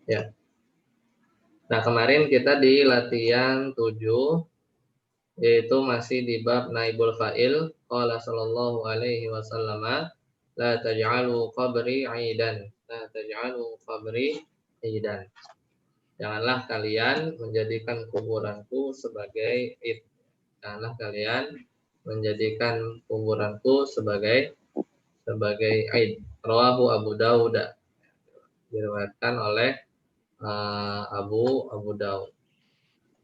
Ya. Nah, kemarin kita di latihan 7, yaitu masih di bab naibul fa'il. Qala sallallahu alaihi wasallam, la taj'alu qabri 'idan. La taj'alu qabri 'idan. Janganlah kalian menjadikan kuburanku sebagai id. Janganlah kalian menjadikan kuburanku sebagai id. Rawahu Abu Dawud. Diriwayatkan oleh Abu Daud.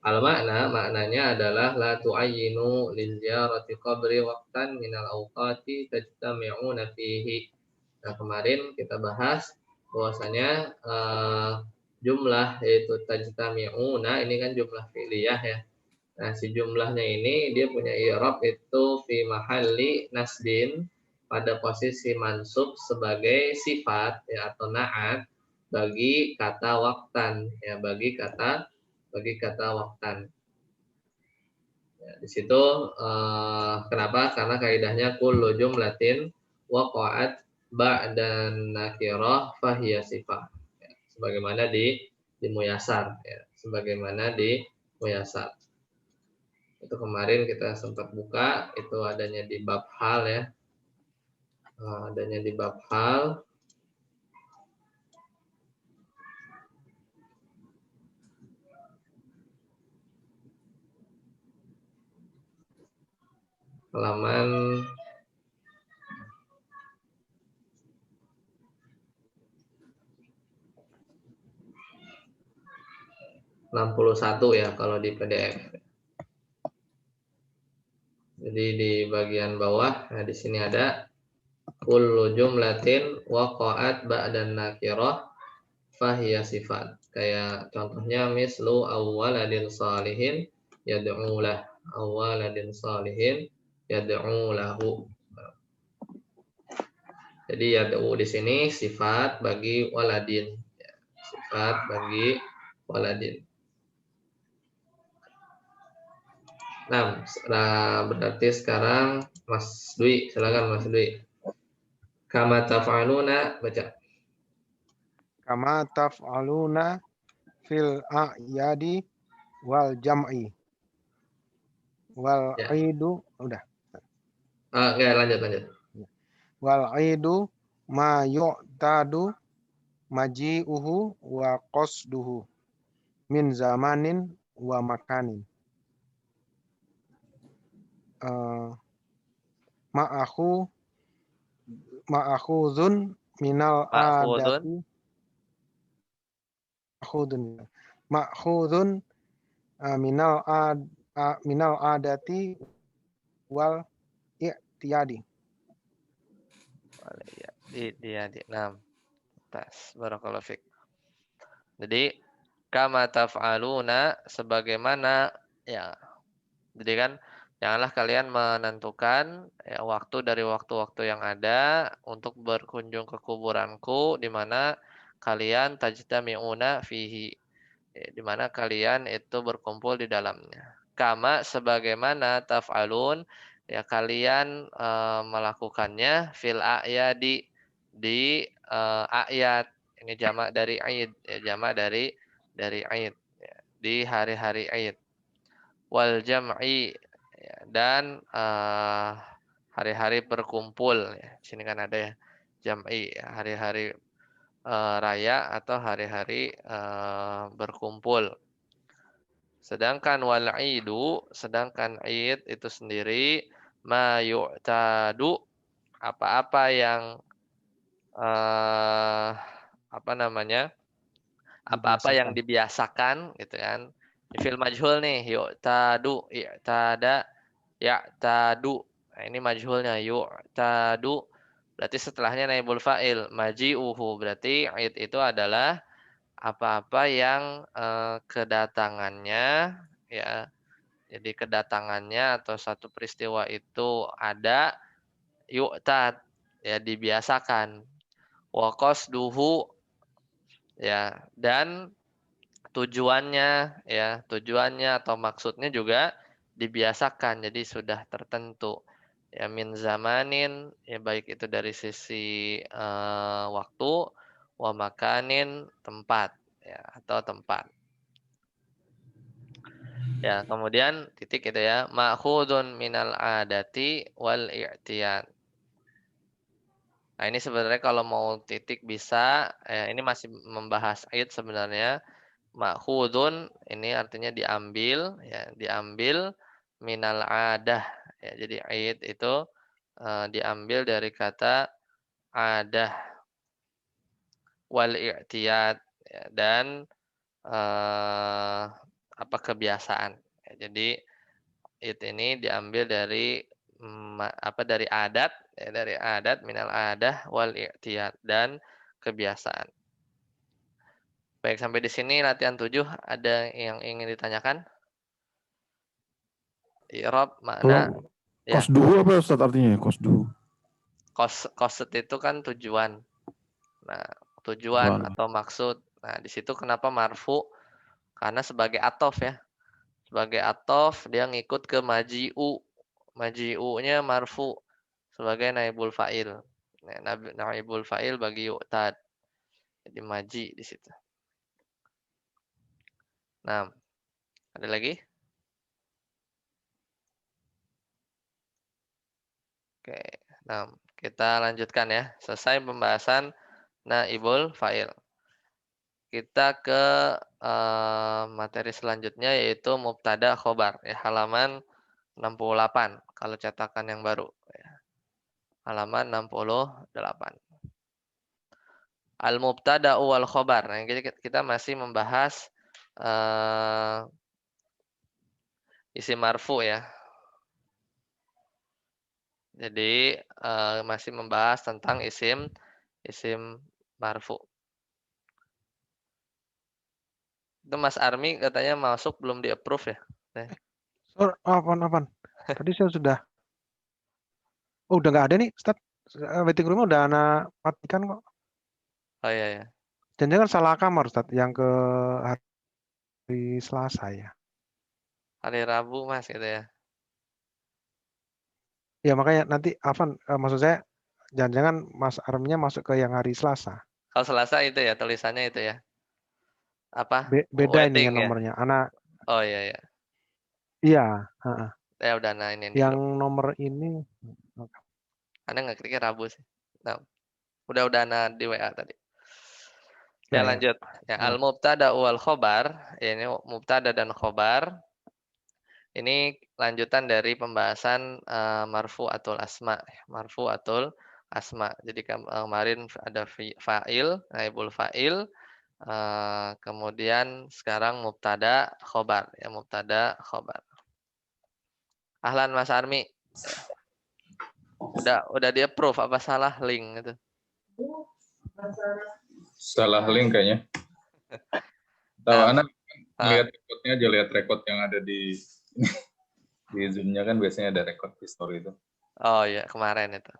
Maknanya adalah la tu'ayyinu lil ziyarati qabri waqtan minal awqati tajtami'una fihi. Nah, kemarin kita bahas bahwasanya jumlah yaitu tajtami'una ini kan jumlah fi'liyah ya. Nah, si jumlahnya ini dia punya i'rab itu fi mahalli nasbin, pada posisi mansub sebagai sifat ya atau na'at bagi kata waktan ya, bagi kata waktan. Ya, di situ kenapa? Karena kaidahnya kullu jumlatin waqa'at ba'dan nakirah fahiya sifat. Ya, sebagaimana di Muyasar ya, sebagaimana di Muyasar. Itu kemarin kita sempat buka, itu adanya di bab hal ya. Adanya di bab hal. Halaman 61 ya kalau di PDF. Jadi di bagian bawah, nah di sini ada kullu jumlatin waqa'at ba'dan nakirah fahiya sifat. Kayak contohnya mislu awwaladin salihin yad'u lah. Awwaladin salihin yad'u lahu. Jadi yad'u di sini sifat bagi waladin. Sifat bagi waladin. Nah, berarti sekarang Mas Dwi, silakan Mas Dwi. Kama taf'aluna, baca. Kama taf'aluna fil a'yadi wal jam'i wal Ya. aidu udah. Enggak, lanjut. Wal aidu ma yu'tadu maji'uhu wa qasduhu min zamanin wa makanin. Ma'akhudun minal adati ma'khudun minal adati wal i'tiyadi. Nah, tas barakallahu fik. Jadi kama taf'aluna, sebagaimana ya. Jadi kan janganlah kalian menentukan ya, waktu dari waktu-waktu yang ada untuk berkunjung ke kuburanku di mana kalian tajtami'una fihi, ya, di mana kalian itu berkumpul di dalamnya. Kama sebagaimana taf'alun ya kalian melakukannya fil a'yadi di a'yad. Ini jamak dari Aid, ya, jamak dari Aid, ya, di hari-hari Aid. Wal jam'i, ya, dan hari-hari berkumpul ya. Sini kan ada ya jam'i, ya, hari-hari raya atau hari-hari berkumpul. Sedangkan wal idu, sedangkan id itu sendiri ma yu'tadu, apa-apa yang apa namanya? Apa-apa yang dibiasakan gitu kan. Fil majhul nih, yu'tadu, i'tada, ya'tadu. Nah, ini majhulnya yu'tadu. Berarti setelahnya naibul fa'il, maji'uhu. Berarti id itu adalah apa-apa yang kedatangannya ya. Jadi kedatangannya atau satu peristiwa itu ada, yu'tad ya, dibiasakan. Wa qasduhu ya, dan tujuannya ya, tujuannya atau maksudnya juga dibiasakan, jadi sudah tertentu ya, min zamanin ya, baik itu dari sisi waktu, wa makanin tempat ya, atau tempat. Ya, kemudian titik itu ya, ma'khudun minal adati wal i'tiyad. Nah, ini sebenarnya kalau mau titik bisa, ini masih membahas id sebenarnya. Ma'khudun ini artinya diambil, ya, diambil minal adah. Ya, jadi id itu diambil dari kata adah wal i'tiyad, ya, dan apa kebiasaan. Ya, jadi ini diambil dari apa dari adat, ya, dari adat minal adah wal i'tiyad dan kebiasaan. Baik, sampai di sini latihan 7 ada yang ingin ditanyakan? I'rab makna ya. Qasduhu apa Ustaz artinya? Qasduhu. Qasd itu kan tujuan. Nah, tujuan atau maksud. Nah, di situ kenapa marfu? Karena sebagai atof ya. Sebagai atof dia ngikut ke maji'u. Maji'u-nya marfu sebagai naibul fa'il. Nah, naibul fa'il bagi yu'tad. Jadi maji di situ. Nah, ada lagi? Oke. Nah, kita lanjutkan ya. Selesai pembahasan naibul fa'il. Kita ke materi selanjutnya yaitu mubtada khobar ya, halaman 68 kalau cetakan yang baru ya. Halaman 68. Al-mubtada wal khobar. Nah, kita masih membahas isim marfu ya. Jadi masih membahas tentang isim marfu. Itu Mas Armi katanya masuk belum di-approve ya? Apaan? Tadi saya sudah. Oh, udah nggak ada nih, Ustaz. Waiting room udah anak matikan kok. Oh iya ya. Jangan-jangan salah kamar, Ustaz, yang ke hari Selasa ya. Hari Rabu Mas gitu ya. Ya makanya nanti Afan, maksud saya jangan-jangan Mas Arminya masuk ke yang hari Selasa. Kalau Selasa itu ya tulisannya itu ya. Apa? Beda ini Waiting yang ya. nomornya. Anak, Oh iya ya. iya. heeh. Ya udah nah ini Yang dulu. nomor ini. Anda nggak kliknya Rabu sih. Nah, udah nah di WA tadi. Ya Ya, ya. lanjut. Ya Ya. al-mubtada wal khobar. Ya, ini mubtada dan khobar. Ini lanjutan dari pembahasan marfu'atul asma. Marfu'atul asma. Jadi kemarin ada fa'il, naibul fa'il. Kemudian sekarang mubtada khobar. Ya mubtada khobar. Ahlan Mas Armi. Udah di approve apa salah link itu? Salah link kayaknya. Tahu Nah, anak lihat rekodnya aja, lihat rekod yang ada di di Zoom-nya kan biasanya ada rekod history itu. oh iya kemarin itu.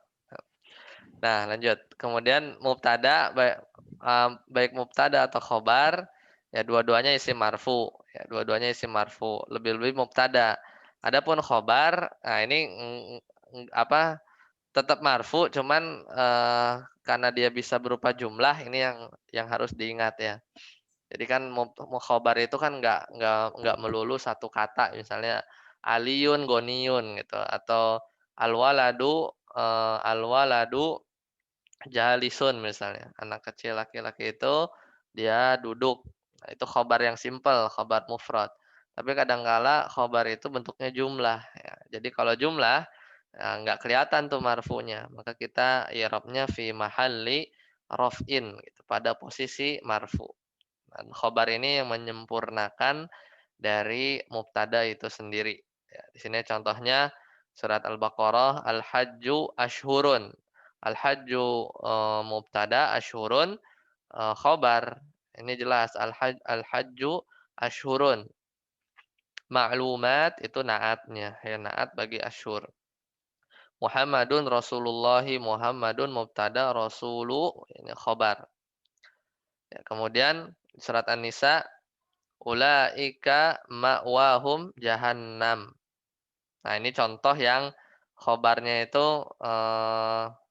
Nah lanjut. Kemudian mubtada baik mubtada atau khobar ya dua-duanya isim marfu. Ya dua-duanya isim marfu. Lebih-lebih mubtada. Adapun khobar, nah ini apa tetap marfu, cuman karena dia bisa berupa jumlah ini yang harus diingat ya. Jadi kan khobar itu kan nggak melulu satu kata, misalnya aliyun goniun gitu atau alwaladu jalisun misalnya. Anak kecil laki-laki itu dia duduk. Nah, itu khobar yang simple, khobar mufrad. Tapi kadangkala khobar itu bentuknya jumlah ya. Jadi kalau jumlah ya, nggak kelihatan tuh marfunya. Maka kita i'rabnya fi mahalli raf'in gitu, pada posisi marfu. Dan khobar ini yang menyempurnakan dari mubtada itu sendiri. Ya, di sini contohnya surat Al-Baqarah, Al-Hajju Ashhurun. Al-Hajju mubtada, Ashhurun khobar. Ini jelas Al-Hajju Ashhurun. Ma'lumat itu naatnya, ya naat bagi Ashhur. Muhammadun Rasulullahi, Muhammadun mubtada, Rasulu ini khobar. Ya, kemudian surat An-Nisa ulaika ma'wahum jahannam. Nah, ini contoh yang khobarnya itu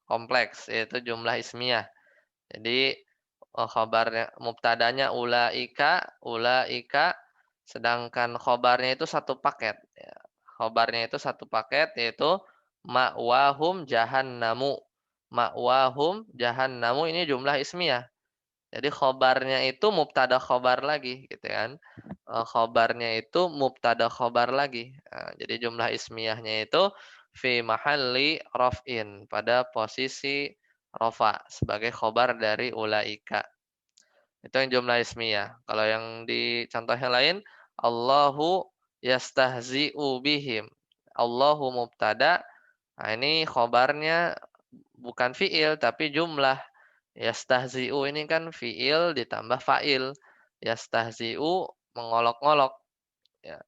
kompleks yaitu jumlah ismiyah. Jadi Khabarnya mubtadanya ulaika, sedangkan khobarnya itu satu paket. Ya. Khobarnya itu satu paket yaitu ma'wahum jahannamu. Ma'wahum jahannamu ini jumlah ismiyah. Jadi khobarnya itu mubtada khobar lagi gitu kan. Khobarnya itu mubtada khobar lagi. Nah, jadi jumlah ismiyahnya itu fi mahalli raf'in pada posisi rofa sebagai khobar dari ulaika. Itu yang jumlah ismiyah. Kalau yang di contoh yang lain, Allahu yastahzi'u bihim. Allahu mubtada. Nah, ini khobarnya bukan fiil tapi jumlah. Yastahzi'u ini kan fiil ditambah fa'il. Yastahzi'u mengolok-ngolok. Ya.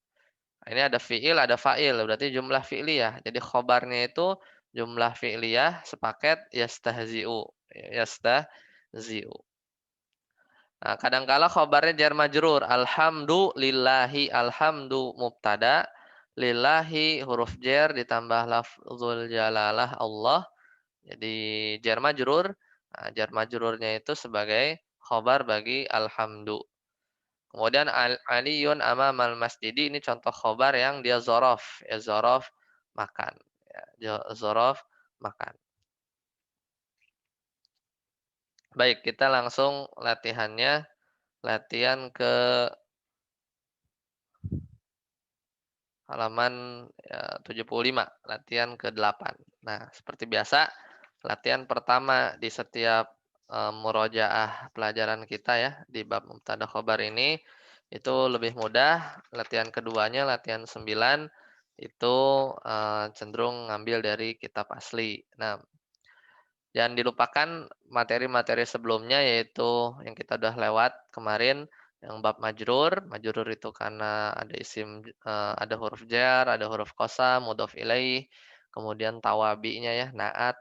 Nah, ini ada fiil, ada fa'il. Berarti jumlah fi'liyah. Jadi khobarnya itu jumlah fi'liyah sepaket yastahzi'u. Yastahzi'u. Nah, kadangkala khobarnya jar majrur. Alhamdulillahi, alhamdu mubtada. Lillahi huruf jar ditambah lafzul jalalah Allah. Jadi jar majrur. Nah, jar majrurnya itu sebagai khobar bagi alhamdu. Kemudian aliyun amamal masjidi ini contoh khobar yang dia zorof. Ya, zorof makan. Ya, zorof makan. Baik, kita langsung latihannya. Latihan ke halaman 75, latihan ke-8. Nah, seperti biasa, latihan pertama di setiap murojaah pelajaran kita ya, di bab mubtada khobar ini, itu lebih mudah. Latihan keduanya, latihan 9, itu cenderung ngambil dari kitab asli. Nah, jangan dilupakan materi-materi sebelumnya, yaitu yang kita udah lewat kemarin, yang bab majrur. Majrur itu karena ada isim, ada huruf jar, ada huruf qasam, mudhof ilaih, kemudian tawabi'nya ya, naat,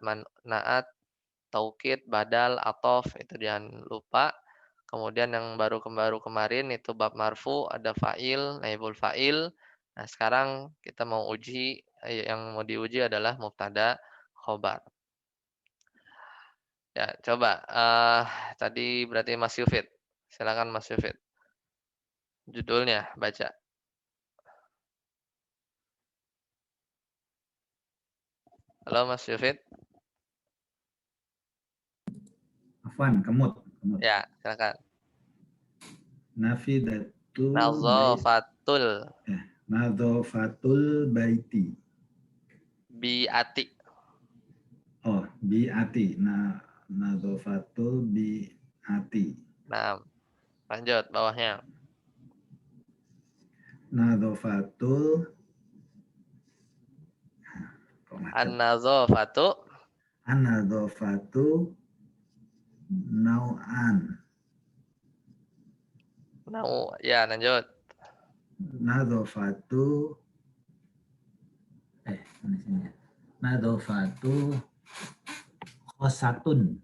taukid, badal, atof, itu jangan lupa. Kemudian yang baru kemarin itu bab marfu, ada fa'il, naibul fa'il. Nah, sekarang kita mau uji, yang mau diuji adalah mubtada khobar. Ya, coba. Tadi berarti Mas Yufid. Silakan Mas Yufid. Judulnya, baca. Halo Mas Yufid. Afwan, kemut. Ya, silakan. Nafidatul Nadzafatul nadzafatul baiti. biati. Oh, biati. Nadzafatul biati. Nah, lanjut bawahnya. Nadzafatul An-nadzafatu An-nadzafatu nau'an. ya, lanjut. Nadzafatu mana sini? Nadzafatu khosatun.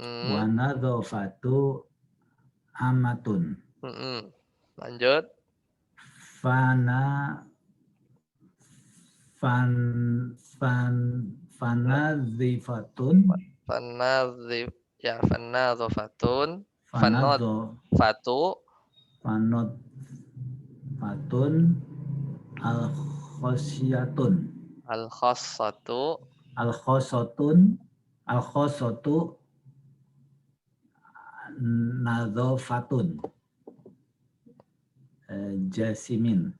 Wa nadzafatu amatun. Lanjut. Fanadzifatun. Fanadzafatun. Fanadfatun. Al-khosyatun. Al-khosatu nadzafatun. Jasimin.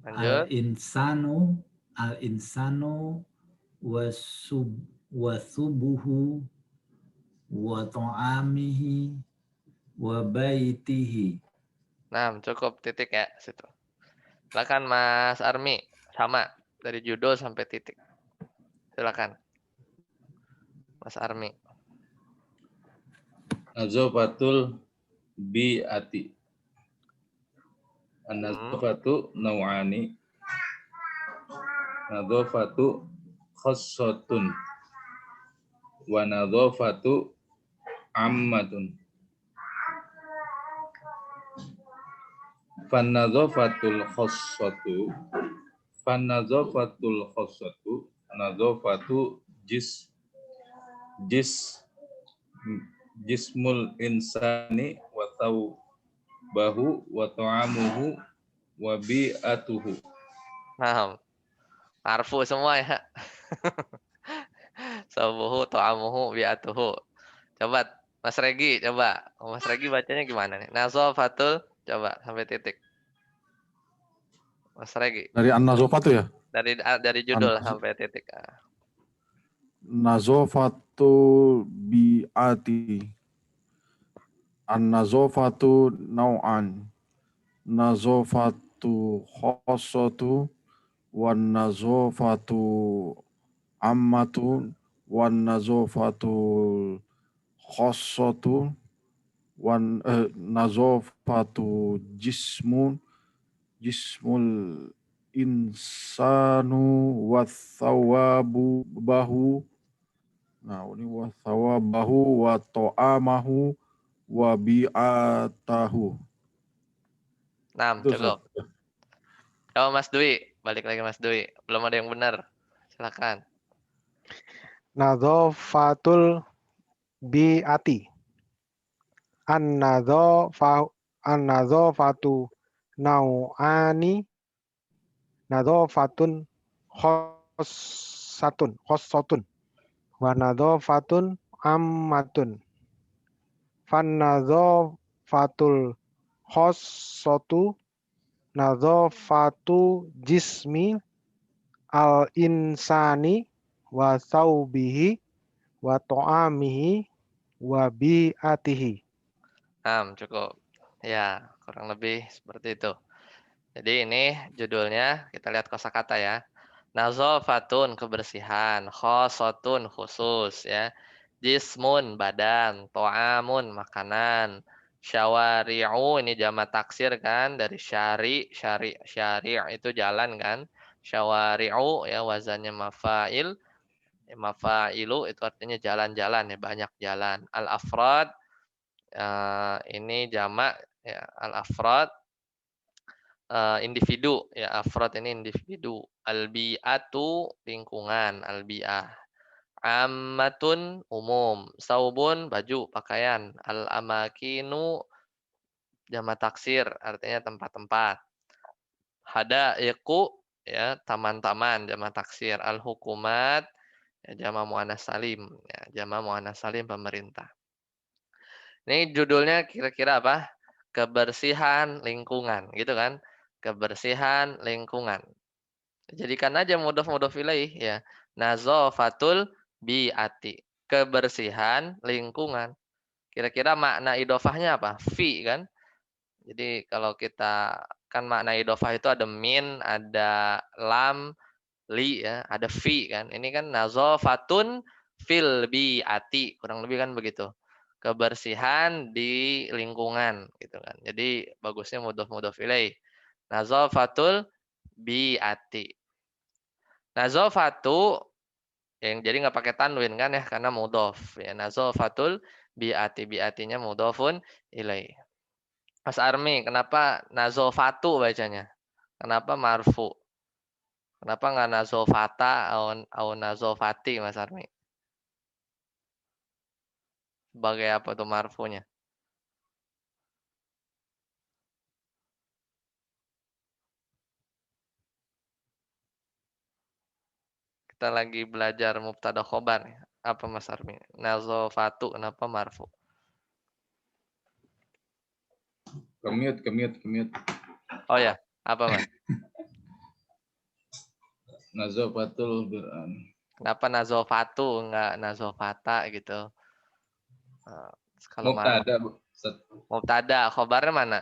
Lanjut. Al-insanu wasubuhu wa ta'amihi wa baitihi. Nah, cukup titik ya situ. Silakan Mas Armi, sama dari judul sampai titik. Silakan. Mas Armi. Nadzafatul biati. An-nadzafatu nau'ani. Nadzafatu khassatun. Wa nadzafatu ammatun. Fannadzafatul khassatu Nadzafatu jismul insani wa thawbahu wa ta'amuhu wa bi'atuhu. Nah, marfu semua ya. Sabuhu, ta'amuhu, bi'atuhu. Coba Mas Regi, coba. Mas Regi bacanya gimana nih? Nazofatul, coba sampai titik. Mas Regi, Dari an-nazofatu ya? dari judul sampai titik. Nazofatu bi'ati. An-nazofatu nau'an. Nazofatu khossatu. Wan nazofatu ammatu. Wan nazofatu khossatu. Wan nazofatu jismul insanu wathawabu bahu. Nah, ini wathawabahu wa ta'amahu wa bi'atahu. Nah, cukup. Coba Mas Dwi, balik lagi Mas Dwi. Belum ada yang benar. Silakan. Nadzafatul bi'ati. An-nadzafatu nau'ani. Nadzafatun khossatun. Wa nadzafatun ammatun. Fan-nadzafatul khossatu nadzafatu jismi al-insani wa thawbihi wa ta'amihi wa bi'atihi. Cukup. Ya, kurang lebih seperti itu. Jadi ini judulnya, kita lihat kosakata ya. Nazofatun, kebersihan. Khosotun, khusus ya. Jismun, badan. To'amun, makanan. Syawari'u, ini jamak taksir kan. Dari syari' itu jalan kan. Syawari'u, ya wazannya mafa'il. Mafa'ilu itu artinya jalan-jalan ya, banyak jalan. Al-afrad, ini jamak ya, al-afrad individu ya, afrad ini individu. Al-bi'atu lingkungan, al-bi'ah. Ammatun umum, saubun baju pakaian, al-amakinu jamak taksir artinya tempat-tempat. Hadaiqu ya, taman-taman jamak taksir, al-hukumat ya, jamak muannas salim ya, jamak muannas salim pemerintah. Ini judulnya kira-kira apa? Kebersihan lingkungan, gitu kan? Kebersihan lingkungan. Jadikan aja mudhof ilaih ya. Nazofatul bi'ati. Kebersihan lingkungan. Kira-kira makna idofahnya apa? Fi kan? Jadi kalau kita kan makna idofah itu ada min, ada lam, li ya, ada fi kan. Ini kan nazofatun fil bi'ati. Kurang lebih kan begitu. Kebersihan di lingkungan gitu kan. Jadi bagusnya mudhof ilaih. Nazofatul bi'ati. Nazofatu yang jadi nggak pakai tanwin kan ya, karena mudhof ya. Nazofatul bi'ati, bi'atinya mudhofun ilaih. Mas Armi, kenapa nazofatu bacanya? Kenapa marfu? Kenapa nggak nazofata atau nazofati Mas Armi? Sebagai apa tuh marfunya? Kita lagi belajar mubtada khobar. Apa Mas Armi? Nazofatu kenapa marfu? Kemute. Oh ya, apa Mas? Nazofatul bir'an. Kenapa nazofatu enggak nazofata gitu? Kalau Mubtada, mubtada, khobarnya mana?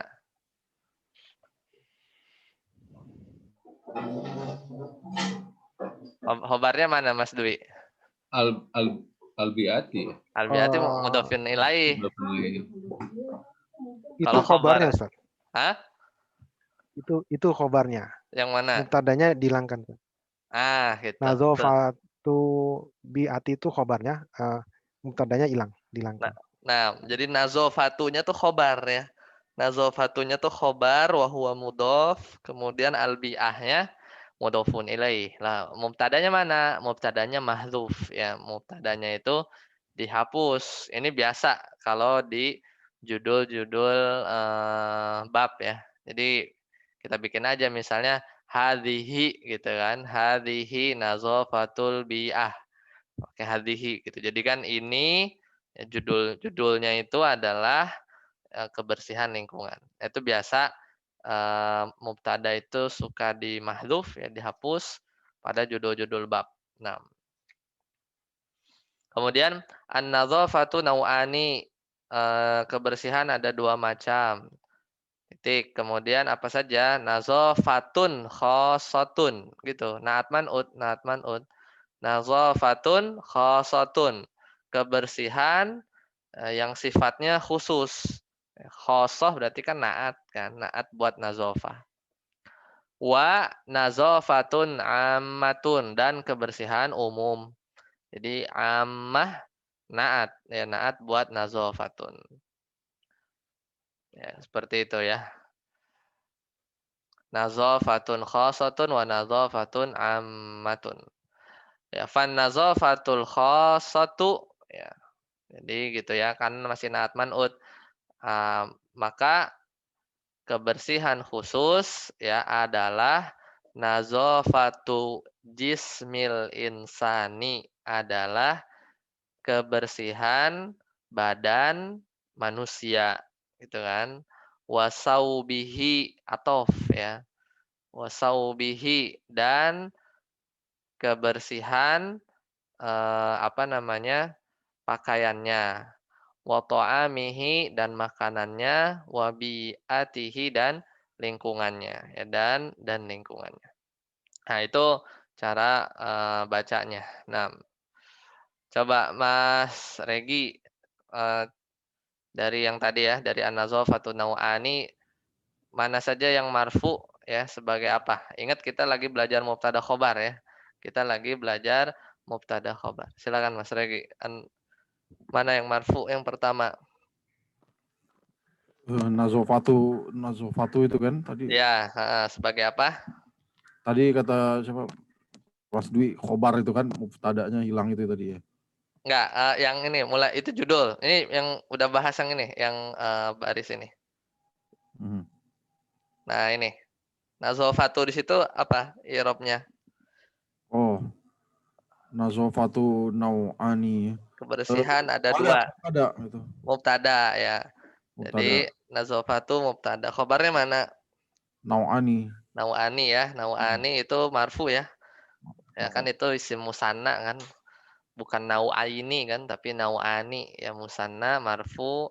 Khobarnya mana Mas Dwi? Al-bi'ati. Al-bi'ati mudhofun ilaih. Itu Kalau khobarnya, khobar- Ustaz. Hah? Itu khobarnya. Yang mana? Mubtadanya dihilangkan. Gitu. Nazofatu bi'ati itu khobarnya, mubtadanya dihilangkan. Nah, jadi nazofatunya tuh khobar ya. Nazofatunya tuh khobar wa huwa mudhof, kemudian al-bi'ahnya mudhofun ilaih. Lah, mubtadanya mana? Mubtadanya mahdzuf ya. Mubtadanya itu dihapus. Ini biasa kalau di judul-judul bab ya. Jadi kita bikin aja misalnya hadhihi gitu kan. Hadhihi nazofatul bi'ah. Pakai hadhihi gitu. Jadi kan ini ya, judulnya itu adalah kebersihan lingkungan. Itu biasa mubtada itu suka di mahdhuf ya, dihapus pada judul-judul bab. Nah, kemudian an-nadzafatu nau'ani, kebersihan ada dua macam. Titik. Kemudian apa saja? Nadzafatun khossatun gitu. Naat man'ut, naat man'ut. Nadzafatun khossatun. Kebersihan yang sifatnya khusus. Khosoh berarti kan naat kan, naat buat nazofah. Wa nazofatun ammatun, dan kebersihan umum. Jadi ammah naat ya, naat buat nazofatun. Ya, seperti itu ya. Nazofatun khosatun wa nazofatun ammatun. Ya, fan nazofatul khosatu ya. Jadi gitu ya, kan masih naat man'ut. Maka kebersihan khusus ya adalah nazofatu jismil insani, adalah kebersihan badan manusia gitu kan. Wasaubihi atof ya. Wasaubihi, dan kebersihan pakaiannya. Wa ta'amihi, dan makanannya, wa bi'atihi, dan lingkungannya ya, dan lingkungannya. Nah, itu cara bacanya. Nah, coba Mas Regi dari yang tadi ya, dari an-nadzafatun nau'ani, mana saja yang marfu ya sebagai apa? Ingat kita lagi belajar mubtada khobar ya. Kita lagi belajar mubtada khobar. Silakan Mas Regi. Mana yang marfu yang pertama? Nazofatu itu kan tadi. Ya, sebagai apa? Tadi kata siapa? Mas Dwi, khobar itu kan mubtadanya hilang itu tadi ya. Enggak, yang ini mulai itu judul. Ini yang udah bahas yang ini, yang baris ini. Nah, ini. Nazofatu di situ apa i'rabnya? Oh. Nazofatu nau'ani. Kebersihan ada dua. Mubtada gitu. Mubtada ya. Mubtada. Jadi nazofatu mubtada. Khobarnya mana? Nau'ani. Nau'ani ya. Nau'ani itu marfu ya. Ya kan itu isim musanna kan. Bukan nau'aini kan, tapi nau'ani ya, musanna marfu,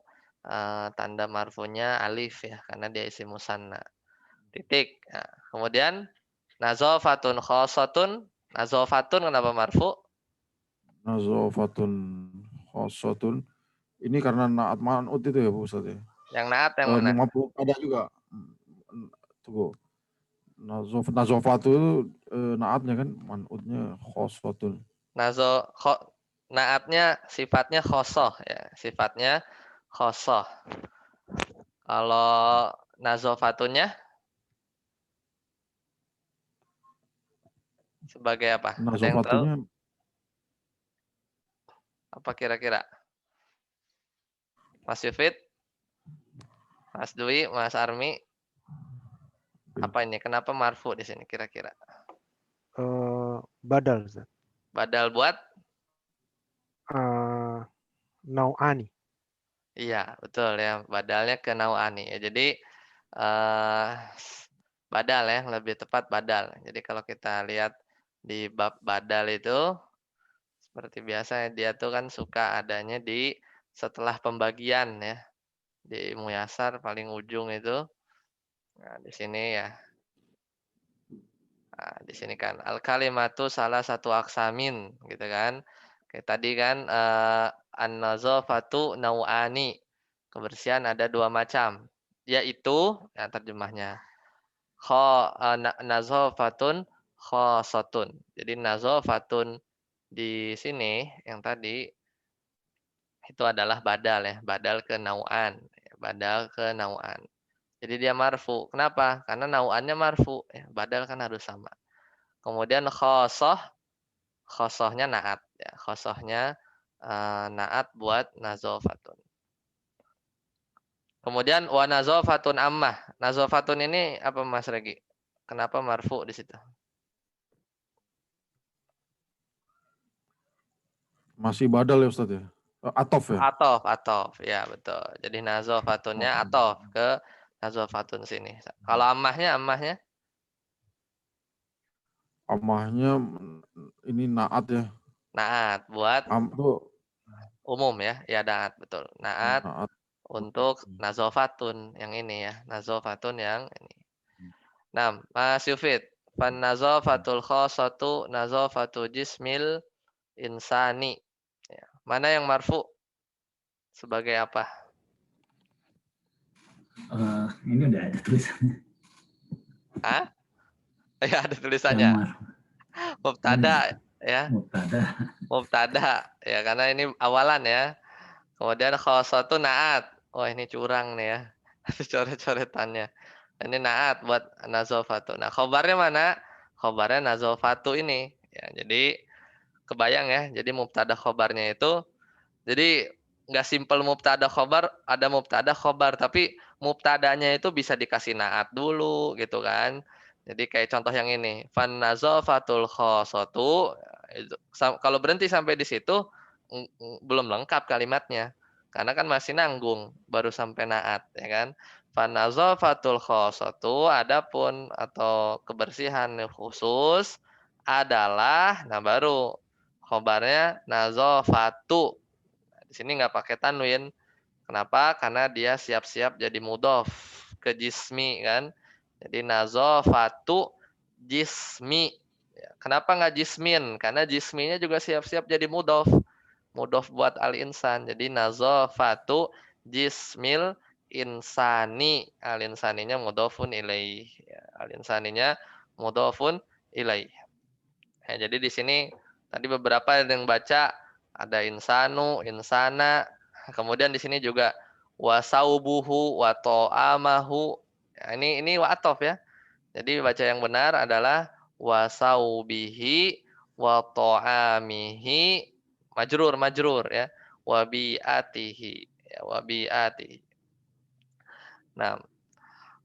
tanda marfunya alif ya, karena dia isim musanna. Titik. Nah, kemudian nazofatun khosatun. Nazofatun kenapa marfu? Nazofatun khosatun. Ini karena naat man'ut itu ya Bu Ustaz ya. Yang naat yang mana? Ada juga. Tunggu. Nazofatu itu naatnya kan, man'utnya khosatun. Naatnya sifatnya khosoh ya, sifatnya khosoh. Kalau nazofatunya sebagai apa? Ada yang tahu? Apa kira-kira? Mas Yufid, Mas Dwi, Mas Armi, apa ini? Kenapa marfu di sini kira-kira? Badal, Ustaz. Badal buat? Nau'ani. Iya, betul ya. Badalnya ke nau'ani. Ya, jadi badal ya, lebih tepat badal. Jadi kalau kita lihat di bab badal itu, seperti biasa dia tuh kan suka adanya di setelah pembagian ya. Di Muyasar paling ujung itu. Nah, di sini ya. Nah, di sini kan al-kalimatu salah satu aksamin gitu kan. Kayak tadi kan an-nazafatu nau'ani. Kebersihan ada dua macam. Yaitu ya terjemahnya nazafatun khosatun. Jadi nazafatun di sini yang tadi itu adalah badal ya, badal ke nau'an, badal ke nau'an. Jadi dia marfu. Kenapa? Karena nau'annya marfu, ya, badal kan harus sama. Kemudian khosoh, khosohnya naat ya, khosohnya naat buat nazofatun. Kemudian wa nazofatun ammah. Nazofatun ini apa Mas Regi? Kenapa marfu di situ? Masih badal ya Ustaz ya? Atof ya? Atof, ya betul. Jadi nazofatunnya atof ke nazofatun sini. Kalau ammahnya, Amahnya ini naat ya. naat buat Tuh umum ya, ya naat betul. Naat naat. untuk nazofatun yang ini ya, nazofatun yang ini. Nah, Mas Yufid, fan nazofatul khosatu nazofatu jismil insani. Ya. Mana yang marfu? Sebagai apa? Ini udah ada tulisannya. Hah? Ya ada tulisannya. Mubtada ya. Mubtada ya, karena ini awalan ya. Kemudian khosatu naat. Wah ini curang nih ya. Coret-coretannya. Ini naat buat nazofatu. Nah khobarnya mana? Khobarnya nazofatu ini. Ya, jadi kebayang ya. Jadi mubtada khobarnya itu. Jadi nggak simpel mubtada khobar. Ada mubtada khobar. Tapi mubtadanya itu bisa dikasih naat dulu gitu kan. Jadi kayak contoh yang ini. Fan nazofatul khosatu. Kalau berhenti sampai di situ. Belum lengkap kalimatnya. Karena kan masih nanggung. Baru sampai naat ya kan. Fanazofatul khosatu adapun atau kebersihan khusus adalah, nah baru khobarnya nazofatu. Di sini nggak pakai tanwin. Kenapa? Karena dia siap-siap jadi mudhof ke jismi kan. Jadi nazofatu jismi. Kenapa nggak jismin? Karena jisminya juga siap-siap jadi mudhof. Mudhof buat al-insan. Jadi nazofatu jismil insani. Al-insaninya mudhofun ilaih. Al-insaninya mudhofun ilaih. Ya, jadi di sini tadi beberapa yang baca ada insanu, insana. Kemudian di sini juga wasaubuhu, wato'amahu. Ya, ini wa'atof ya. Jadi baca yang benar adalah wasaubihi, wato'amihi, majrur ya. Wabi'atihi. Ya, wabi'atihi. Nah,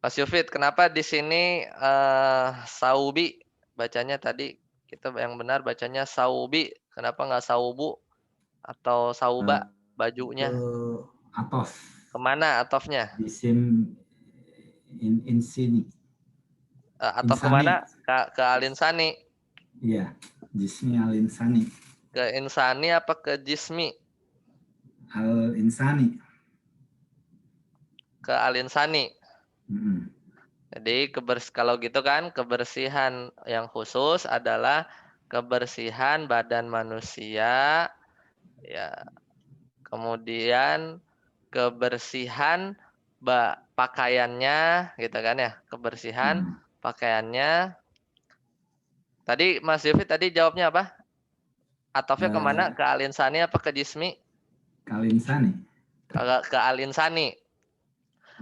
Mas Yufid, kenapa di sini saubi bacanya tadi kita yang benar bacanya saubi, kenapa nggak saubu atau sauba bajunya? Atof. Kemana atofnya? Isim insini. Atof kemana? Ke alinsani. Iya, jismi al-insani. Ke insani apa ke jismi? Al-insani. Ke alinsani. Jadi kalau gitu kan kebersihan yang khusus adalah kebersihan badan manusia ya. Kemudian kebersihan pakaiannya gitu kan ya. Kebersihan pakaiannya. Tadi Mas Yufid tadi jawabnya apa? Atofnya kemana? Ke alinsani apa ke jismi? Ke alinsani. Ke alinsani.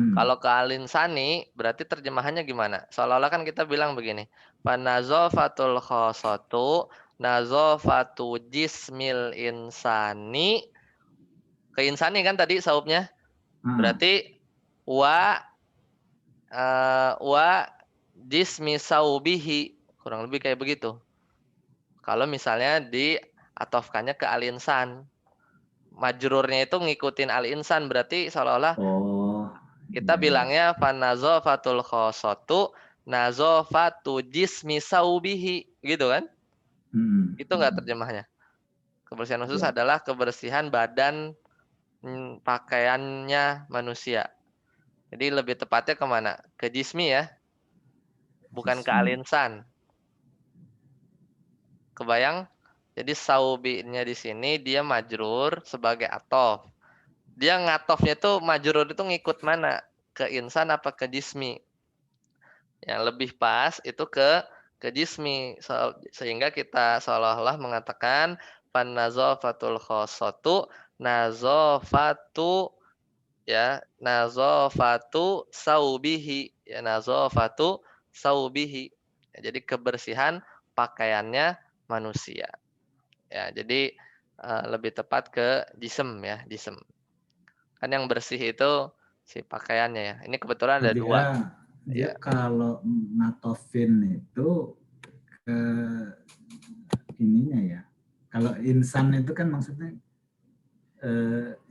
Kalau ke alinsani berarti terjemahannya gimana? Seolah-olah kan kita bilang begini. Panazofatul khosatu nazofatu jismil insani. Ke insani kan tadi saubnya. Berarti wa jismi saubihi. Kurang lebih kayak begitu. Kalau misalnya diatofkannya ke al-insan. Majrurnya itu ngikutin al-insan. Berarti seolah-olah kita bilangnya fanazofatul khosatu nazofatu jismi saubihi. Gitu kan? Itu enggak terjemahnya. Kebersihan khusus adalah kebersihan badan pakaiannya manusia. Jadi lebih tepatnya kemana? Ke jismi ya. Bukan ke al-insan. Kebayang? Jadi saubinya di sini dia majrur sebagai atof. Dia ngatofnya tuh majrur itu ngikut mana? Ke insan apa ke jismi? Yang lebih pas itu ke jismi. Sehingga kita seolah-olah mengatakan panazofatul khosatu nazofatu ya nazofatu saubihi ya nazofatu saubihi. Ya, jadi kebersihan pakaiannya manusia. Ya, jadi lebih tepat ke jism ya, jism. Kan yang bersih itu si pakaiannya ya. Ini kebetulan ada dua. Dia Ya. kalau natofin itu ke ininya ya. Kalau insan itu kan maksudnya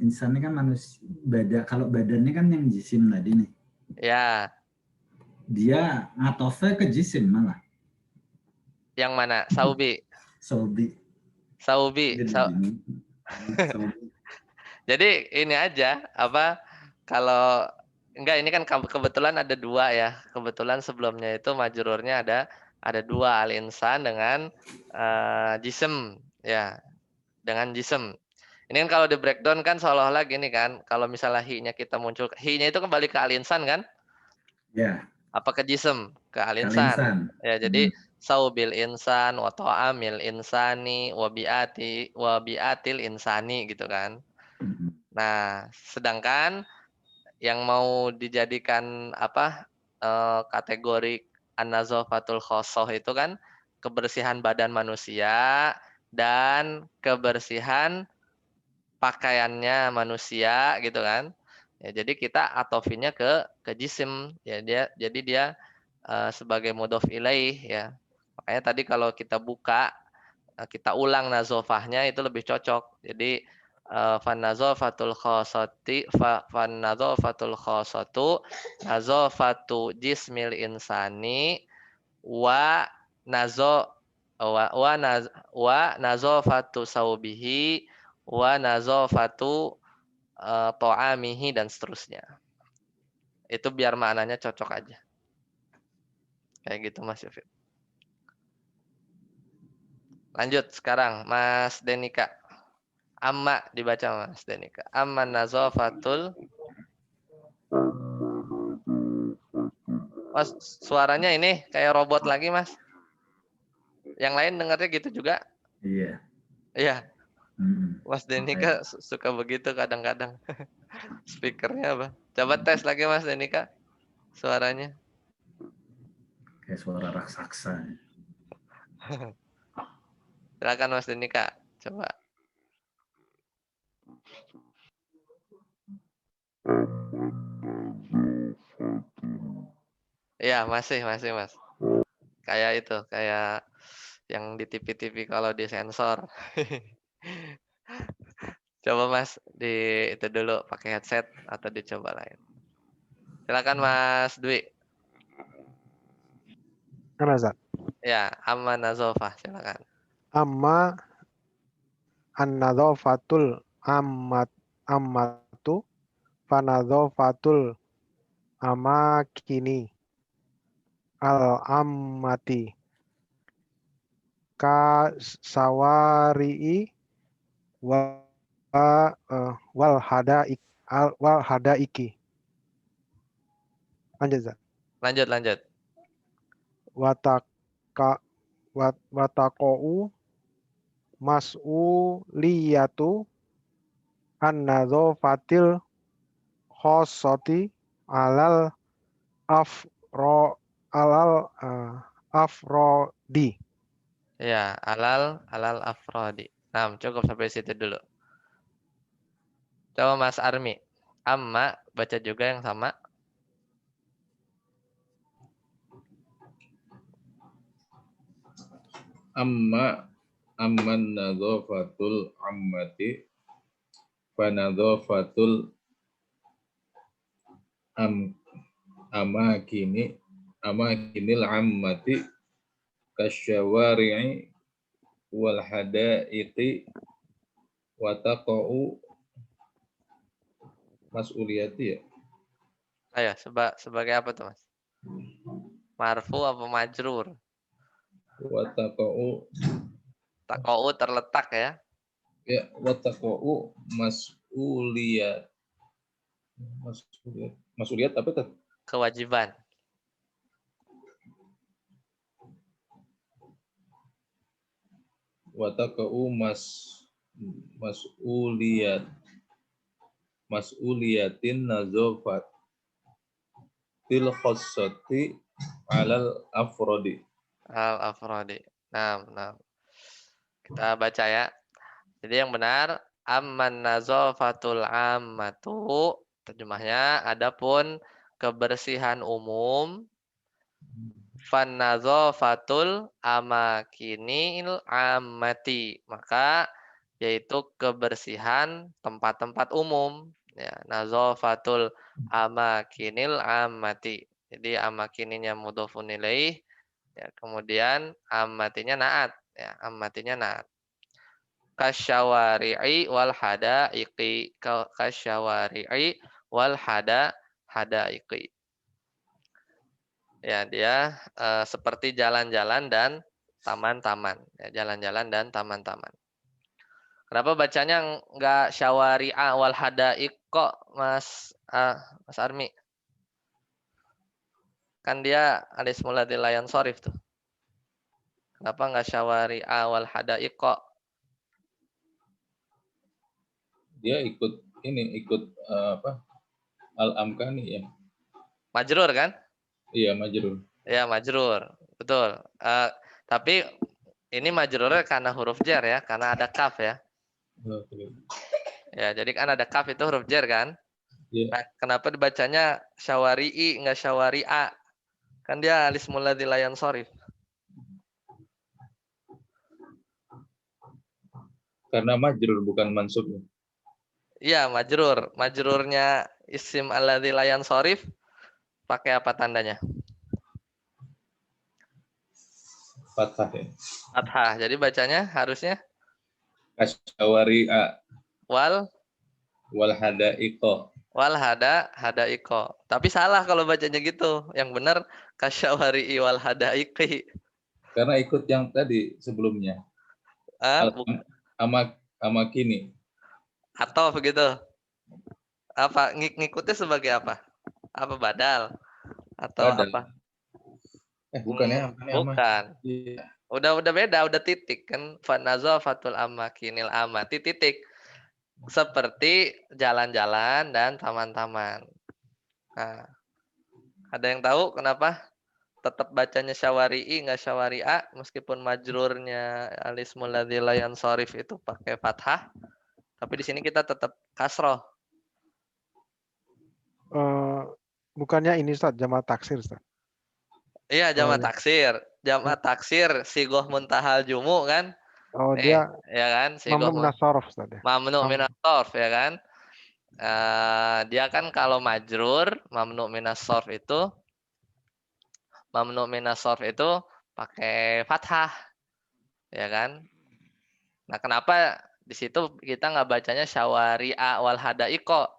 insan ini kan manusia, kalau badannya kan yang jisim tadi nih. Ya. Dia ngatofnya ke jisim malah. Yang mana? Saubi. Saubi. Jadi ini aja kalau enggak, ini kan kebetulan ada dua ya. Kebetulan sebelumnya itu majrurnya ada dua, al-insan dengan jism ya. Dengan jism. Ini kan kalau di breakdown kan seolah-olah gini kan, kalau misalnya hi-nya kita muncul, hi-nya itu kembali ke al-insan kan? Ya. Apa ke jism? Ke al-insan. Ya, jadi saubil insan, wa ta'amil insani, wa bi'atil insani gitu kan. Nah, sedangkan yang mau dijadikan kategori an-nazafatul khosoh itu kan kebersihan badan manusia dan kebersihan pakaiannya manusia gitu kan. Ya, jadi kita atofinnya ke jisim ya, jadi dia sebagai mudhof ilaih ya. Makanya tadi kalau kita buka kita ulang nazofahnya itu lebih cocok. Jadi fanazofatul khosatu nazofatu jismil insani wa nazofatu saubihi wa nazofatu to'amihi dan seterusnya. Itu biar maknanya cocok aja. Kayak gitu Mas Yufid. Lanjut sekarang Mas Denika. Amma dibaca Mas Denika. Amma nazofatul. Mas suaranya ini kayak robot lagi Mas. Yang lain dengarnya gitu juga? Iya. Iya. Mas Denika suka begitu kadang-kadang. Speakernya apa? Coba tes lagi Mas Denika. Suaranya. Kayak suara raksasa. Silakan Mas Denika. Coba. Iya, masih Mas. Kayak itu, kayak yang di TV-TV kalau disensor. Coba Mas itu dulu pakai headset atau dicoba lain. Silakan Mas Dwi. Mana Zat? Ya, amma nazofah, silakan. Amma an-nadhafatul ammatu fanadhafatul amakini al-ammati ka sawari'i wal hadaiki. Lanjut Zat. Lanjut. Wataqau mas'uliyatu an-nadhafatil khossati alal afrodi. Ya, alal afrodi. Nah, cukup sampai situ dulu. Coba Mas Armi. Amma baca juga yang sama. Amman nadhafatul ammati fanadhafatul amakinil ammati kasyawari'i wal hadaiqi wa taqa'u mas'uliyati ya. Ayo, sebagai apa tuh Mas? Marfu apa majrur? Wa taqa'u terletak ya. Ya, wa taqa'u mas'uliyat apa tuh? Kewajiban. Wa taqa'u mas'uliyatin nazafat til khassati alal afrodi. Al afrodi. Nah, kita baca ya. Jadi yang benar, amman nazafatul ammatu, terjemahnya, adapun kebersihan umum, fan nazafatul amakinil ammati, maka yaitu kebersihan tempat-tempat umum. Ya, nazafatul amakinil ammati. Jadi amakininya mudhofun ilaih, ya, kemudian ammatinya naat, ya, ammatinya naat. Kasyawari'i wal hadaiqi, kasyawari'i wal hadaiqi. Ya, dia seperti jalan-jalan dan taman-taman, ya, jalan-jalan dan taman-taman. Kenapa bacanya enggak syawari'a wal hadaiq kok, Mas Armi? Kan dia alis muladil layan sorif tuh. Kenapa enggak syawari'a wal hadaiq kok? Dia ikut apa? Al-Amkani ya. Majrur kan? Iya, majrur. Ya, majrur. Betul. Tapi ini majrurnya karena huruf jar ya, karena ada kaf ya. Ya, jadi kan ada kaf itu huruf jar kan? Iya. Nah, kenapa dibacanya syawari'i enggak syawari'a? Kan dia alis muladil layan sorif. Karena majrur bukan mansubnya. Iya, majrur. Majrurnya isim alladzi la yansharif pakai apa tandanya? Fathah ya. Fathah. Jadi bacanya harusnya Kasyawari'a wal wal hadaiqo. Tapi salah kalau bacanya gitu. Yang benar kasyawari'i wal hadaiqi. Karena ikut yang tadi sebelumnya. Amakini. Atau begitu. Apa ngikutnya sebagai apa? Apa badal? Atau Badal. apa? Bukan ya. Bukan. Iya. Udah beda, udah titik kan. Fanazafatul amakinil amati titik. Seperti jalan-jalan dan taman-taman. Nah, ada yang tahu kenapa tetap bacanya syawari'i nggak syawari'a meskipun majrurnya alismul ladzi la yansharif itu pakai fathah, tapi di sini kita tetap kasroh. Bukannya ini Ustaz, jamak taksir Ustaz. Iya, jamak taksir. Jamak taksir sigoh muntahal jumu kan? Oh, dia ya kan? mamnu minas sharaf Ustaz ya. Mamnu minas sharaf ya kan? Dia kan kalau majrur mamnu minas sharaf itu pakai fathah. Ya kan? Nah, kenapa di situ kita nggak bacanya syawari'a wal hadaiqo?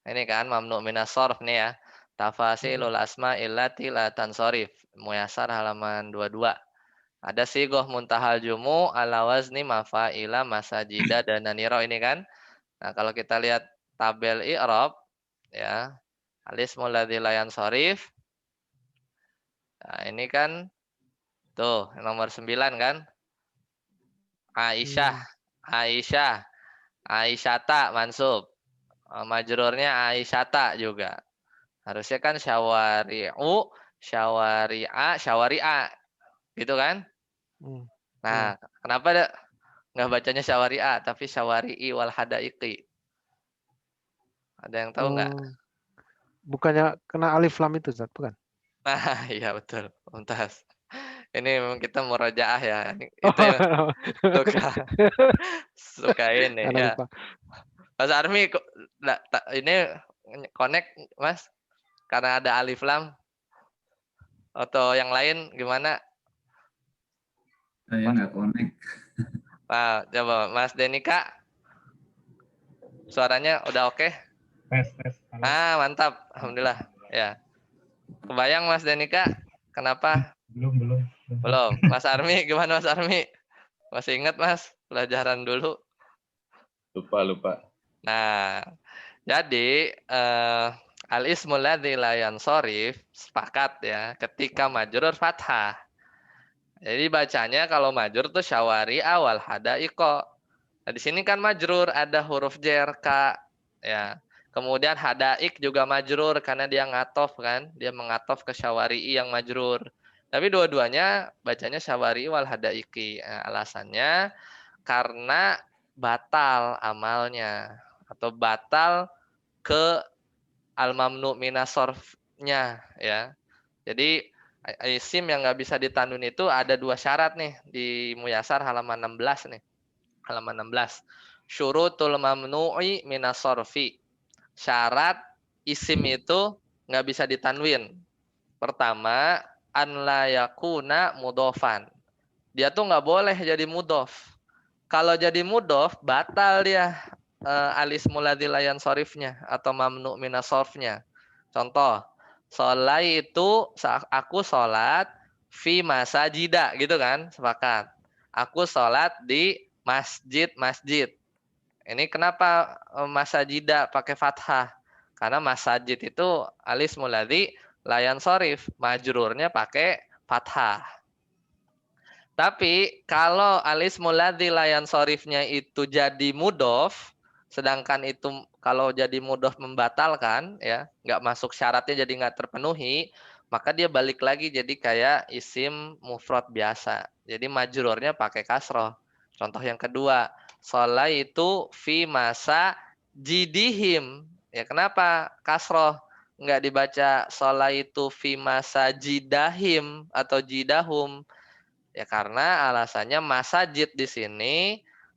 Ini kan mamnu minas sharaf nih ya. Tafasilul asma illati la tansharif. Muyassar halaman 22. Ada sigoh muntahal jumu ala wazni mafa'ila masajida dan naniro ini kan. Nah, kalau kita lihat tabel i'rab ya, alismul ladzi la yansharif. Nah, ini kan tuh nomor 9 kan? Aisyata mansub. Majrurnya Aisyata juga. Harusnya kan syawari'u, syawari'a. Gitu kan? Nah, kenapa nggak bacanya syawari'a tapi syawari'i wal hadaiqi? Ada yang tahu nggak? Bukannya kena alif lam itu Ustaz, bukan? Nah, iya betul. Mumtaz. Ini memang kita murajaah ya. Itu yang suka ini ya. Mas Armi ini connect Mas karena ada alif lam atau yang lain gimana? Saya nggak connect. Nah, coba Mas Denika suaranya udah oke? Tes. Mantap. Alhamdulillah. Ya. Kebayang Mas Denika kenapa? Belum. Mas Armi gimana Mas Armi? Masih ingat Mas pelajaran dulu? Lupa. Nah, jadi al-ismul ladzi la yansharif sepakat ya ketika majrur fathah. Jadi bacanya kalau majrur tuh syawari awal hadaiqo. Nah, di sini kan majrur ada huruf jar ka ya. Kemudian hadaik juga majrur karena dia ngatof kan, dia mengatof ke syawari'i yang majrur. Tapi dua-duanya bacanya syawari wal hadaiki. Nah, alasannya karena batal amalnya atau batal ke al-mamnu minas sorfnya ya. Jadi isim yang nggak bisa ditanwin itu ada 2 syarat nih di Muyasar halaman 16 nih. Halaman 16. Syurutul mamnu'i minas sorfi. Syarat isim itu nggak bisa ditanwin. Pertama, an la yakuna mudofan. Dia tuh nggak boleh jadi mudof. Kalau jadi mudof, batal dia alis muladzi layan sorifnya atau mamnu minas sorfnya. Contoh, solai itu aku sholat fi masajida gitu kan, sepakat. Aku sholat di masjid-masjid. Ini kenapa masajida pakai fathah? Karena masajid itu alis muladzi layan sorif, majrurnya pakai fathah. Tapi kalau alis muladzi layan sorifnya itu jadi mudof, sedangkan itu kalau jadi mudof membatalkan, ya nggak masuk syaratnya jadi nggak terpenuhi, maka dia balik lagi jadi kayak isim mufrad biasa. Jadi majrurnya pakai kasroh. Contoh yang kedua, sholai itu fi masa jidihim. Ya kenapa kasroh? Nggak dibaca sholai itu fi masa jidahim atau jidahum. Ya karena alasannya masajid di sini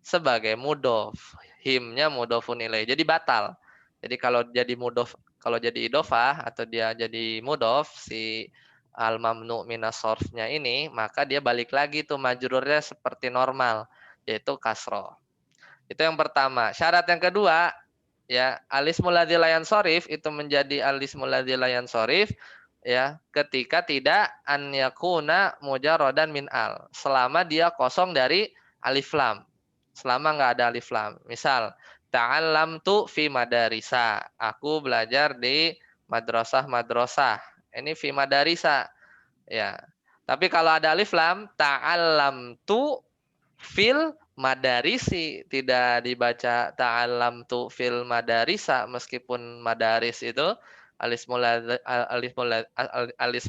sebagai mudof. Himnya mudofun ilaih. Jadi batal. Jadi kalau jadi mudof, kalau jadi idofah atau dia jadi mudof si al mamnu minas sorfnya ini, maka dia balik lagi tuh majrurnya seperti normal, yaitu kasroh. Itu yang pertama. Syarat yang kedua, ya alis muladzi layan sorif itu menjadi alis muladzi layan sorif ya ketika tidak an yakuna mujarradan min al, selama dia kosong dari alif lam, selama nggak ada alif lam. Misal ta'allamtu fi madarisa, aku belajar di madrasah, ini fi madarisa ya. Tapi kalau ada alif lam, ta'allamtu fil madarisi, tidak dibaca ta'allamtu fil madarisa, meskipun madaris itu alis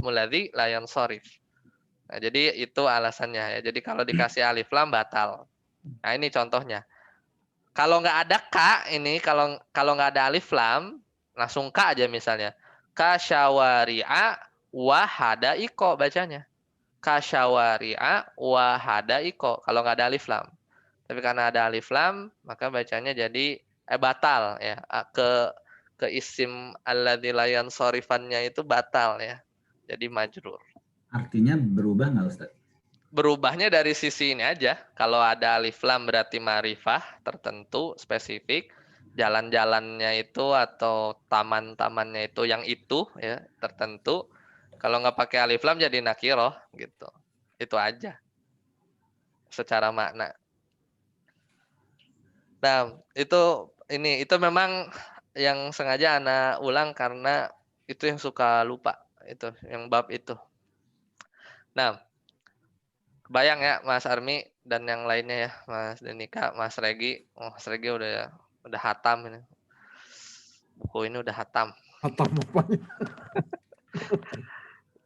muladzi layan sorif. Nah, jadi itu alasannya ya. Jadi kalau dikasih alif lam batal. Nah ini contohnya. Kalau nggak ada ka ini, kalau nggak ada alif lam, langsung ka aja misalnya. Kasyawari'a wa hadaiko bacanya. Kasyawari'a wa hadaiko kalau nggak ada alif lam. Tapi karena ada alif lam, maka bacanya jadi batal ya. Ke isim alladzi layan sorifannya itu batal ya. Jadi majrur. Artinya berubah nggak Ustaz? Berubahnya dari sisi ini aja. Kalau ada alif lam berarti ma'rifah tertentu, spesifik. Jalan-jalannya itu atau taman-tamannya itu yang itu ya, tertentu. Kalau nggak pakai alif lam jadi nakiroh gitu. Itu aja. Secara makna. Nah, itu memang yang sengaja anak ulang karena itu yang suka lupa, itu yang bab itu. Nah, bayang ya Mas Armi dan yang lainnya ya, Mas Denika, Mas Regi. Oh, Mas Regi udah hatam ini. Buku ini udah hatam. Hatam apa?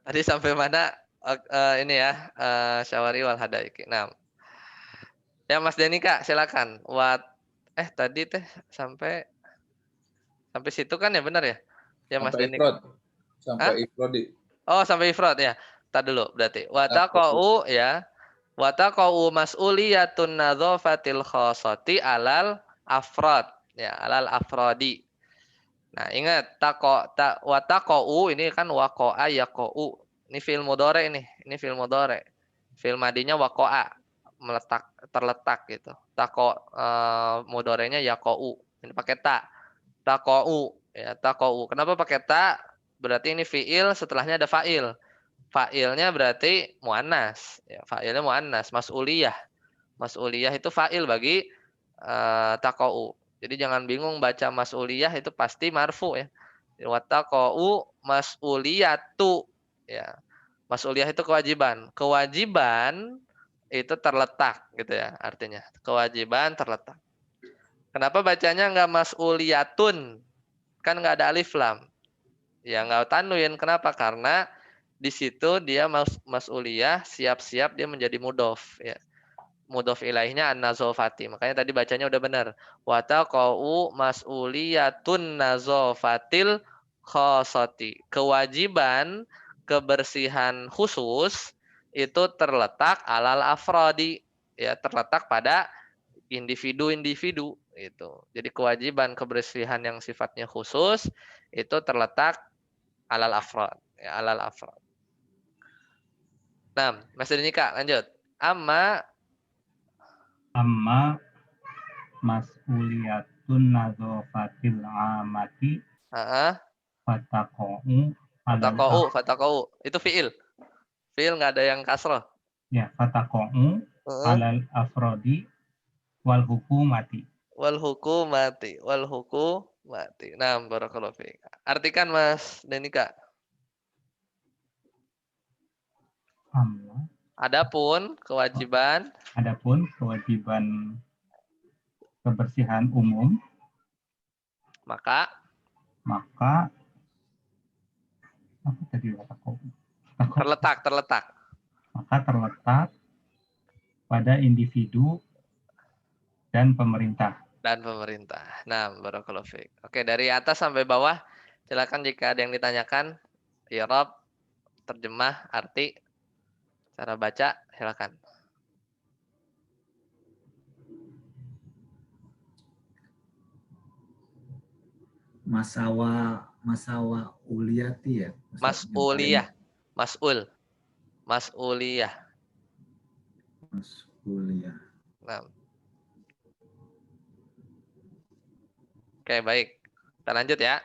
Tadi sampai mana ini ya, syawari wal hadaiki. Nah, ya Mas Denika silakan. Tadi sampai situ kan ya, benar ya? Ya Mas Sampai Denika. ifrod. Sampai ifrod di. Oh, sampai ifrad ya. Tar dulu berarti. Wataqau ya. Wataqau mas'uliyatun nadzafatil khassati alal afrad. Ya, alal afradi. Nah, ingat wataqau ini kan waqa'a yaqau. Ini fi'il mudhari ini. Ini fi'il mudhari. Fi'il madinya waqa'a, terletak gitu. Mudhari'nya yaqau. Ini pakai ta. Taqau ya, taqau. Kenapa pakai ta? Berarti ini fi'il, setelahnya ada fa'il. Fa'ilnya berarti muannas. Ya, fa'ilnya muannas, mas'uliyah. Mas'uliyah itu fa'il bagi taqau. Jadi jangan bingung baca mas'uliyah itu pasti marfu ya. Wa taqau mas'uliyatu ya. Mas'uliyah itu kewajiban. Kewajiban itu terletak gitu ya artinya. Kewajiban terletak. Kenapa bacanya enggak mas'uliyatun? Kan enggak ada alif lam. Ya nggak tanwin. Kenapa? Karena di situ dia mas'uliyah, siap-siap dia menjadi mudhof ya. Mudhof ilaihnya an-nazofati. Makanya tadi bacanya udah benar. Wa taqau mas'uliyatun nazofatil khosati. Kewajiban kebersihan khusus itu terletak alal afrodi, ya, terletak pada individu-individu itu. Jadi kewajiban kebersihan yang sifatnya khusus itu terletak alal afrod, ya, alal afrod. Nah, Mas Denika lanjut. Amma mas'uliyatun nadzofatil amati fataqau alal fataqau. Itu fiil. Fiil nggak ada yang kasroh. ya fataqau alal afrodi wal hukumati. Wal hukumati. Nah, barakallahu fiik. Artikan Mas Denika. Adapun kewajiban kebersihan umum, maka apa tadi terletak maka terletak pada individu dan pemerintah. Nah, barakallahu fiik. Oke, dari atas sampai bawah silakan jika ada yang ditanyakan, i'rab, terjemah, arti, cara baca, silakan. Masawa uliyati ya. Mas'uliyah. Nah. Oke, baik. Kita lanjut ya.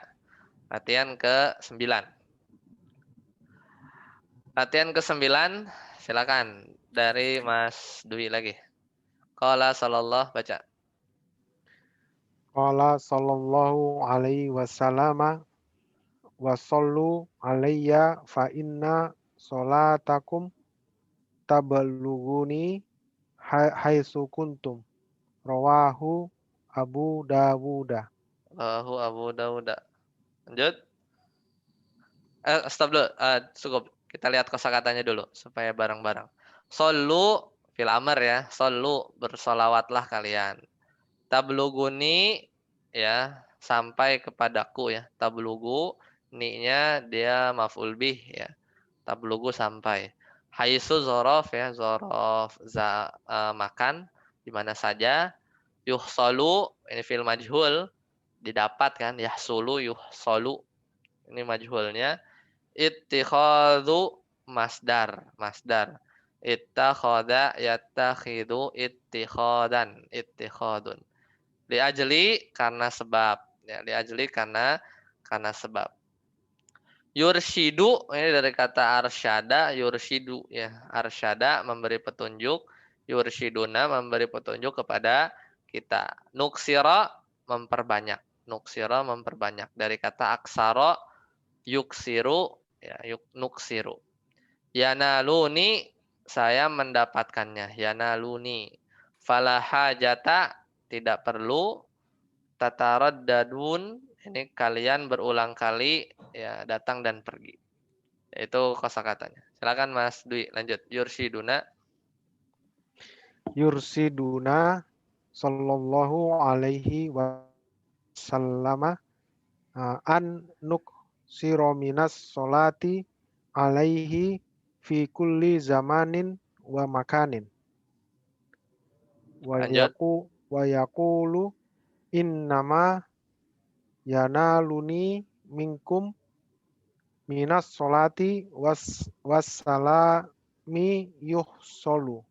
Latihan ke-9. Latihan ke-9, silakan dari Mas Dwi lagi. Qala sallallahu, baca. Qala sallallahu alaihi wasallam wa sallu alayya fa inna salatakum taballughuni haitsu kuntum. Rawahu Abu Dawuda. Abu Dawud. Lanjut. Stop dulu. Cukup. Kita lihat kosakatanya dulu supaya bareng-bareng. Sallu fil amr ya. Sallu, bersolawatlah kalian. Tablughuni ya, sampai kepadaku ya. Tablughu ni-nya dia maf'ul bih ya. Tablughu sampai. Haitsu zorof ya, zorof makan di mana saja. Yuhsalu ini fil majhul, didapat kan, yahsulu yuhsalu. Ini majhulnya. Ittikhadhu masdar. Ittakhadha yattakhidhu ittikhadun. Liajli karena sebab. Ya, liajli karena sebab. Yurshidu ini dari kata arsyada, yurshidu ya. Arsyada memberi petunjuk, yurshiduna memberi petunjuk kepada kita. Nuksira memperbanyak. Dari kata aksara yuksiru ya, nuksiru. Yanaluni saya mendapatkannya. Yanaluni. Fala hajata tidak perlu. Tataraddadun ini kalian berulang kali ya datang dan pergi. Itu kosakatanya. Silakan Mas Dwi lanjut. Yursiduna sallallahu alaihi wasallam an nuksiro minas solati alaihi fi kulli zamanin wa makanin. Wa yaqulu innama yanaluni minkum minas solati wassalami yuhsolu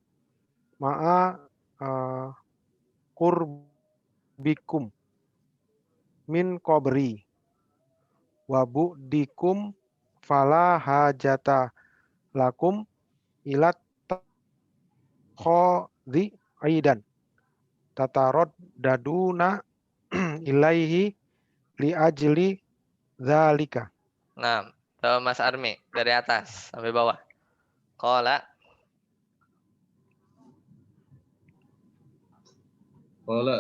ma'a qurbikum min qabri wa bu'dikum fala hajata lakum ilat khadhi aidan tatarod daduna ilaihi li ajli dzalika. Nah, Mas Armi dari atas sampai bawah. Qala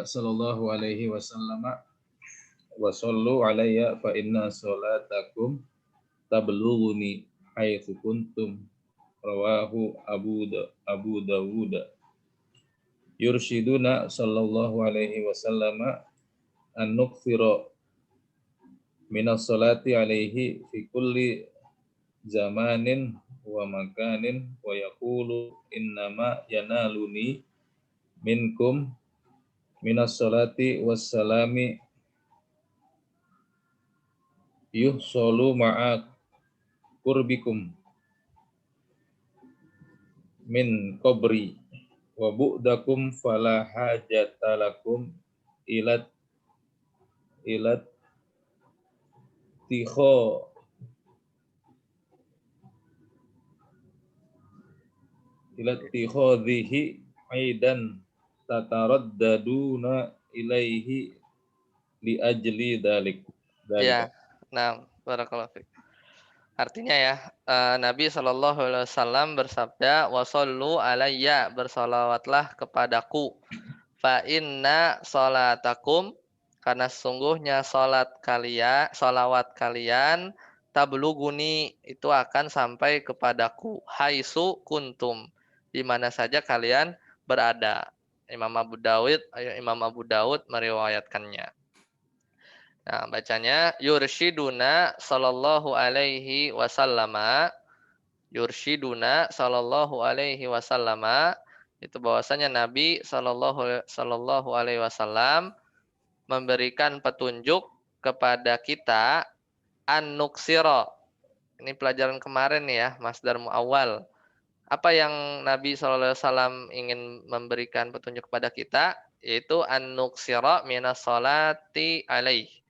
sallallahu alaihi wasallam wa sallu alayya fa inna salatakum tablughuni haitsu kuntum. Rawahu Abu Dawud. Yurshiduna sallallahu alaihi wasallam an nukthira minas salati alaihi fi kulli zamanin wa makanin wa yaqulu innama yanaluni minkum minas salati wassalami yuhsolu ma'a qurbikum min qabri wa bu'dakum fala hajata lakum ilat tikho dhihi aidan tataraddaduna ilaihi li ajli dalik. Ya, nah, barakallahu fiik. Artinya ya, Nabi Shallallahu Alaihi Wasallam bersabda, wasallu alayya, bersolawatlah kepadaku. Fa inna solatakum, karena sesungguhnya solawat kalian, tabluguni, itu akan sampai kepadaku. Haitsu kuntum, di mana saja kalian berada. Imam Abu Dawud meriwayatkannya. Nah, bacanya yurshiduna sallallahu alaihi wasallama. Yurshiduna sallallahu alaihi wasallama itu bahwasanya Nabi sallallahu alaihi wasallam memberikan petunjuk kepada kita an-nuksira. Ini pelajaran kemarin nih ya, masdar muawwal. Apa yang Nabi sallallahu alaihi wasallam ingin memberikan petunjuk kepada kita? Yaitu an-nuksira minas salati alaihi.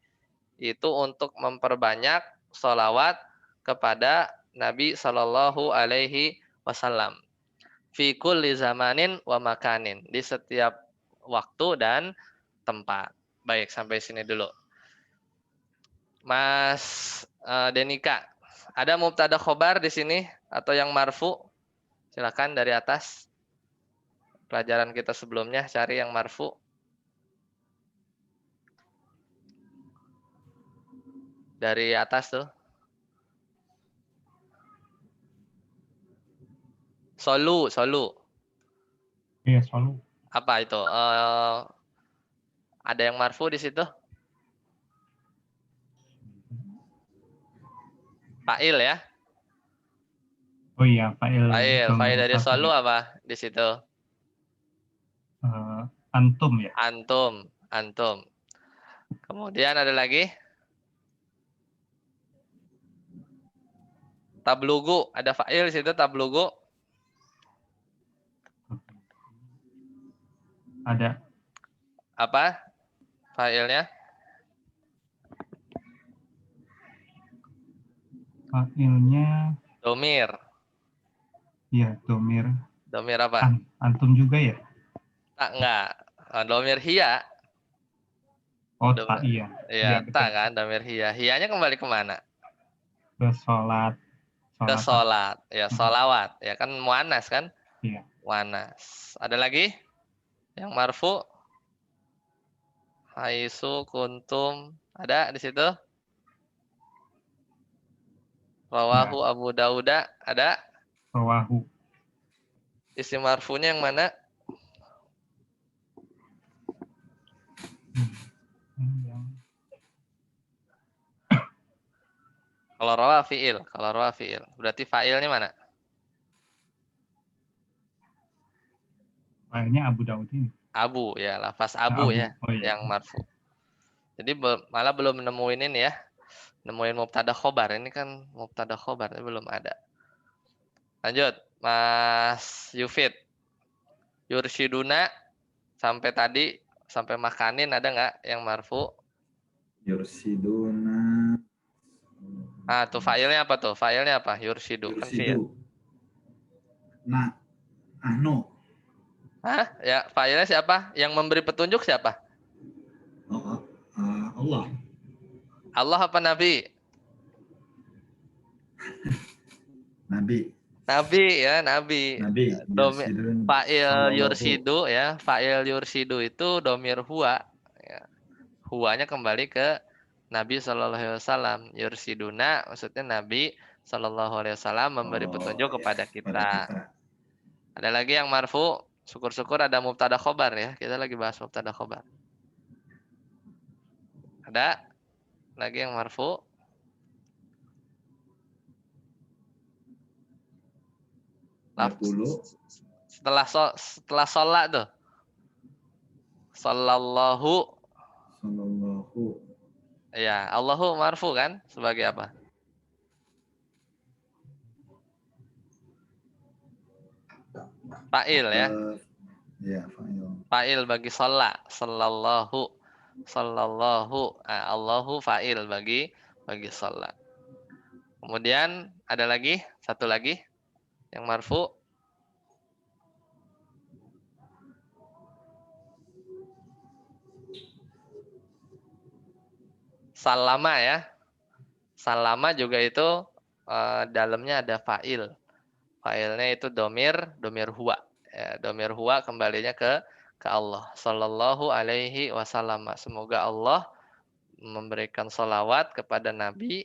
Itu untuk memperbanyak sholawat kepada Nabi Shallallahu Alaihi Wasallam. Fi kulli zamanin wa makanin, di setiap waktu dan tempat. Baik, sampai sini dulu. Mas Denika, ada mubtada khobar di sini atau yang marfu? Silakan dari atas. Pelajaran kita sebelumnya cari yang marfu. Dari atas tuh. Solu. Iya, solu. Apa itu? Ada yang marfu di situ? Fa'il ya? Oh iya, fa'il. Fa'il dari solu apa di situ? Antum ya? Antum. Kemudian ada lagi? Tablugu, ada fa'il di situ tablugu. Ada. Apa fa'ilnya? Fa'ilnya Domir. iya, domir. Domir apa? Antum juga ya? Enggak. Domir hiya. Oh, tak, iya. Iya, tak kan, domir hiya. Hiyanya kembali kemana? Ke sholat. Ke sholat. Ya, sholawat. Ya kan muannas kan? Iya. Muannas. Ada lagi? Yang marfu? Haitsu kuntum. Ada di situ? Rawahu Abu Dawud. Ada? Rawahu. Isim marfunya yang mana? Kalau rawa fi'il. Berarti fa'ilnya mana? Fa'ilnya Abu Dawud ini. Abu ya, lafaz Abu ya, Oh, iya. yang marfu. Jadi malah belum nemuin ini ya. Nemuin mubtada khobar. Ini kan mubtada khobar, belum ada. Lanjut, Mas Yufid. Yurshiduna sampai makanin ada nggak yang marfu? Yursiduna. Tuh fa'ilnya apa tuh? Fa'ilnya apa? Yurshidu. Kan fi'il. Nah, anu. Hah? Ya, fa'ilnya siapa? Yang memberi petunjuk siapa? Allah. Allah apa Nabi? Nabi ya, Nabi. Fa'il yursidu ya, fa'il yursidu itu domir huwa. Ya. Huwanya kembali ke Nabi Shallallahu Alaihi Wasallam. Yursiduna maksudnya Nabi Sallallahu alaihi wasallam memberi petunjuk ya, kepada pada kita. Ada lagi yang marfu, syukur-syukur ada mubtada khobar ya. Kita lagi bahas mubtada khobar. Ada lagi yang marfu? Dulu. Setelah sholat tuh. Sallallahu. Sallallahu. Ya, Allahu marfu kan? Sebagai apa? Fa'il ya. Ya, fa'il. Fa'il bagi sholat. Sallallahu. Sallallahu. Allahu fa'il bagi sholat. Kemudian ada lagi, satu lagi yang marfu. Salama ya. Salama juga itu dalamnya ada fa'il. Fa'ilnya itu domir huwa. Ya, domir huwa kembalinya ke Allah. Sallallahu alaihi wasallam. Semoga Allah memberikan salawat kepada Nabi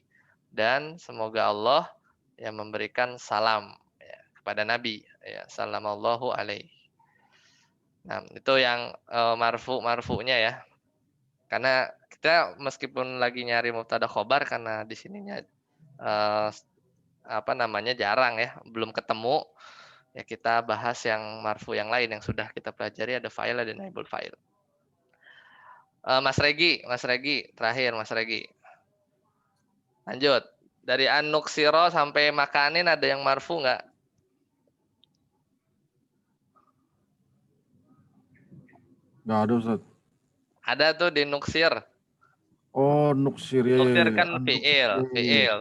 dan semoga Allah yang memberikan salam ya, kepada Nabi. Ya, salamallahu alaihi. Nah, itu yang marfu'nya ya. Karena kita meskipun lagi nyari mubtada khobar karena di sininya jarang ya, belum ketemu. Ya kita bahas yang marfu yang lain yang sudah kita pelajari, ada fa'il ada naibul fa'il. Mas Regi terakhir Mas Regi. Lanjut. Dari an-nuksiro sampai makanin ada yang marfu nggak? Nggak ada Ustaz. Ada tuh di nuksir. Oh, nuksir ya. Nuksir kan fi'il.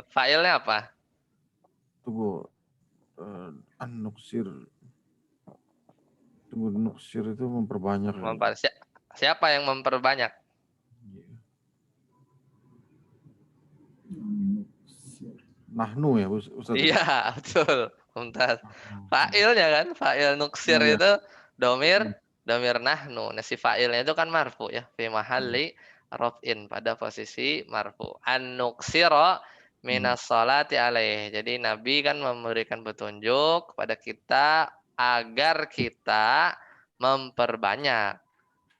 Fa'ilnya apa? Tunggu. An-nuksir. Tunggu, nuksir itu memperbanyak. Siapa yang memperbanyak? Nahnu ya Ustaz. Iya, betul. Mumtaz. Fa'ilnya kan, fa'il nuksir Iya. itu domir nahnu. Nah, si fa'ilnya itu kan marfu ya, fi mahalli raf'in, pada posisi marfu. An-nuksira minas sholati alaih. Jadi Nabi kan memberikan petunjuk kepada kita agar kita memperbanyak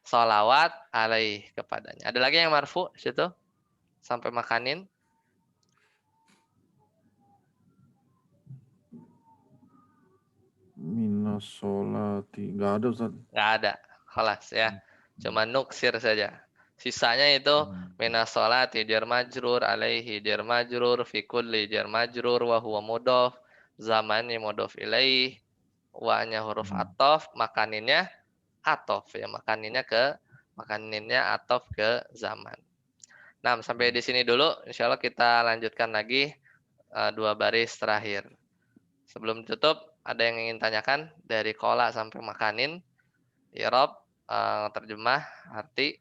sholawat alaih kepadanya. Ada lagi yang marfu di situ? Sampai makanin. Minas sholati. Nggak ada Ustaz. Nggak ada. Khalas ya. Cuma nuksir saja. Sisanya itu minas sholati jar majrur alaihi jar majrur fi kulli jar majrur wa huwa mudhaf zamani mudhaf ilaih wa-nya huruf atof, makaninnya atof ya, makaninnya atof ke zaman. Nah, sampai di sini dulu. Insyaallah kita lanjutkan lagi 2 baris terakhir. Sebelum tutup, ada yang ingin tanyakan dari kola sampai makanin, i'rab, terjemah, arti,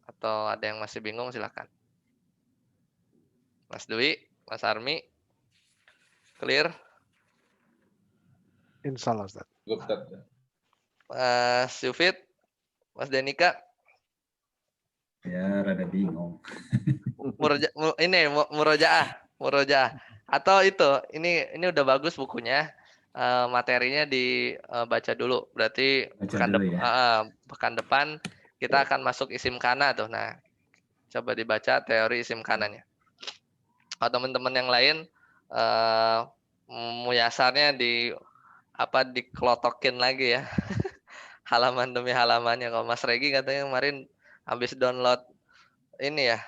atau ada yang masih bingung silakan. Mas Dwi, Mas Armi, clear? Insyaallah Ustaz. Mas Yufid, Mas Denika, Ya, rada bingung. murojaah. Atau itu, ini udah bagus bukunya, materinya dibaca dulu. Berarti pekan depan kita akan masuk isim kana tuh. Nah, coba dibaca teori isim kananya. Kalau teman-teman yang lain muyasarnya dikelotokin lagi ya. Halaman demi halamannya. Kalau Mas Regi katanya kemarin habis download ini ya,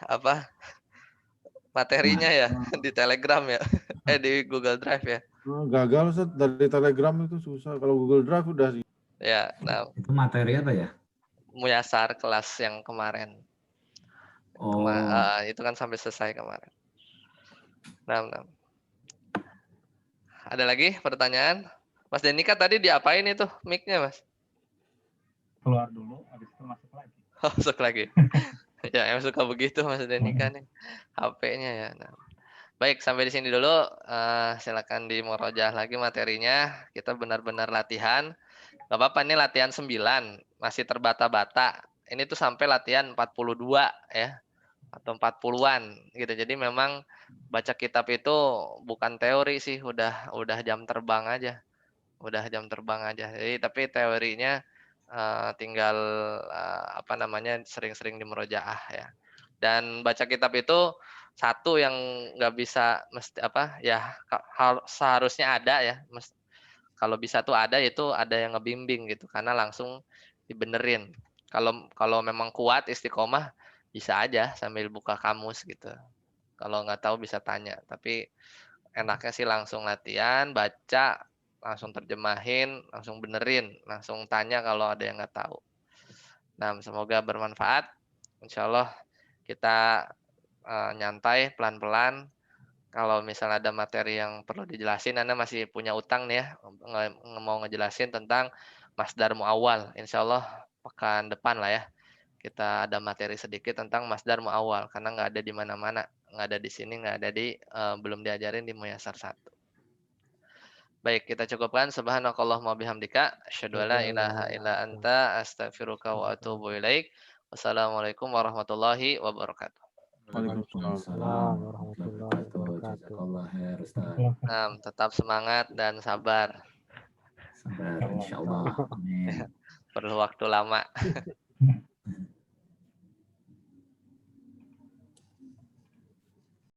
materinya ya di Telegram ya. Di Google Drive ya. Gagal Ustaz, dari Telegram itu susah. Kalau Google Drive udah sih. Ya, nah. Itu materi apa ya? Muyasar kelas yang kemarin. Oh. Itu kan sampai selesai kemarin. Nah. Ada lagi pertanyaan? Mas Denika tadi diapain itu mic-nya, Mas? Keluar dulu, habis itu masuk lagi. Masuk lagi. Ya, yang suka begitu Mas Denika nih. HP-nya ya. Nah. Baik, sampai di sini dulu. Silakan dimurojah lagi materinya. Kita benar-benar latihan. Gak apa-apa, ini latihan 9. Masih terbata-bata. Ini tuh sampai latihan 42 ya. atau 40-an gitu. Jadi memang baca kitab itu bukan teori sih, udah jam terbang aja. Udah jam terbang aja. Jadi tapi teorinya tinggal apa namanya sering-sering dimurojaah ya. Dan baca kitab itu satu yang nggak bisa mesti apa ya seharusnya ada ya. Kalau bisa tuh ada itu ada yang ngebimbing gitu karena langsung dibenerin. Kalau memang kuat istiqomah bisa aja sambil buka kamus gitu. Kalau nggak tahu bisa tanya. Tapi enaknya sih langsung latihan, baca, langsung terjemahin, langsung benerin, langsung tanya kalau ada yang nggak tahu. Nah, semoga bermanfaat. Insya Allah kita nyantai pelan-pelan. Kalau misalnya ada materi yang perlu dijelasin, Anda masih punya utang nih ya, mau ngejelasin tentang masdar muawwal. Insya Allah pekan depan lah ya. Kita ada materi sedikit tentang masdar muawwal karena nggak ada di mana-mana, nggak ada di sini, nggak ada di belum diajarin di Muyasar 1. Baik, kita cukupkan. Subhanakallahumma bihamdika asyhadu an la ilaha illa anta astaghfiruka wa atubu ilaik. Wassalamualaikum warahmatullahi wabarakatuh. Waalaikumsalam warahmatullahi wabarakatuh. Jazakallah khair, Ustaz. Tetap semangat dan sabar. Sabar, insyaallah. Amin. Perlu waktu lama.